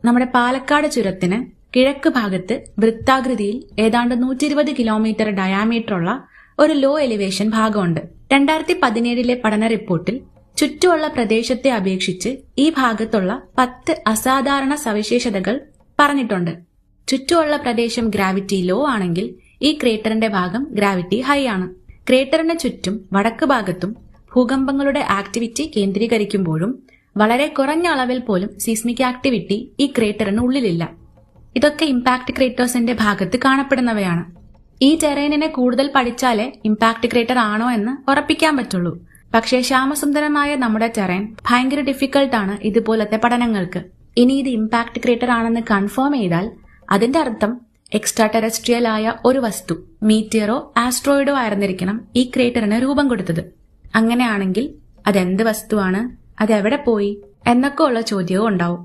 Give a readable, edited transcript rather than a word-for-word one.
നമ്മുടെ പാലക്കാട് ചുരത്തിന് കിഴക്ക് ഭാഗത്ത് വൃത്താകൃതിയിൽ ഏതാണ്ട് 120 കിലോമീറ്റർ ഡയാമീറ്റർ ഉള്ള ഒരു ലോ എലിവേഷൻ ഭാഗമുണ്ട്. 2017 പഠന റിപ്പോർട്ടിൽ ചുറ്റുമുള്ള പ്രദേശത്തെ അപേക്ഷിച്ച് ഈ ഭാഗത്തുള്ള 10 അസാധാരണ സവിശേഷതകൾ പറഞ്ഞിട്ടുണ്ട്. ചുറ്റുമുള്ള പ്രദേശം ഗ്രാവിറ്റി ലോ ആണെങ്കിൽ ഈ ക്രേറ്ററിന്റെ ഭാഗം ഗ്രാവിറ്റി ഹൈ ആണ്. ക്രേറ്ററിന് ചുറ്റും വടക്ക് ഭാഗത്തും ഭൂകമ്പങ്ങളുടെ ആക്ടിവിറ്റി കേന്ദ്രീകരിക്കുമ്പോഴും വളരെ കുറഞ്ഞ അളവിൽ പോലും സീസ്മിക് ആക്ടിവിറ്റി ഈ ക്രേറ്ററിന് ഉള്ളിലില്ല. ഇതൊക്കെ ഇമ്പാക്ട് ക്രേറ്റേഴ്സിന്റെ ഭാഗത്ത് കാണപ്പെടുന്നവയാണ്. ഈ ടെറൈനിനെ കൂടുതൽ പഠിച്ചാലേ ഇമ്പാക്ട് ക്രേറ്റർ ആണോ എന്ന് ഉറപ്പിക്കാൻ പറ്റുള്ളൂ. പക്ഷേ ശ്യാമസുന്ദരമായ നമ്മുടെ ടെറൈൻ ഭയങ്കര ഡിഫിക്കൽട്ടാണ് ഇതുപോലത്തെ പഠനങ്ങൾക്ക്. ഇനി ഇത് ഇമ്പാക്ട് ക്രേറ്റർ ആണെന്ന് കൺഫേം ചെയ്താൽ അതിന്റെ അർത്ഥം എക്സ്ട്രാ ടെറസ്ട്രിയൽ ആയ ഒരു വസ്തു, മീറ്റിയറോ ആസ്ട്രോയിഡോ ആയിരുന്നിരിക്കണം ഈ ക്രേറ്ററിന് രൂപം കൊടുത്തത്. അങ്ങനെയാണെങ്കിൽ അതെന്ത് വസ്തുവാണ്, അതെവിടെ പോയി എന്നൊക്കെ ഉള്ള ചോദ്യവും ഉണ്ടാവും.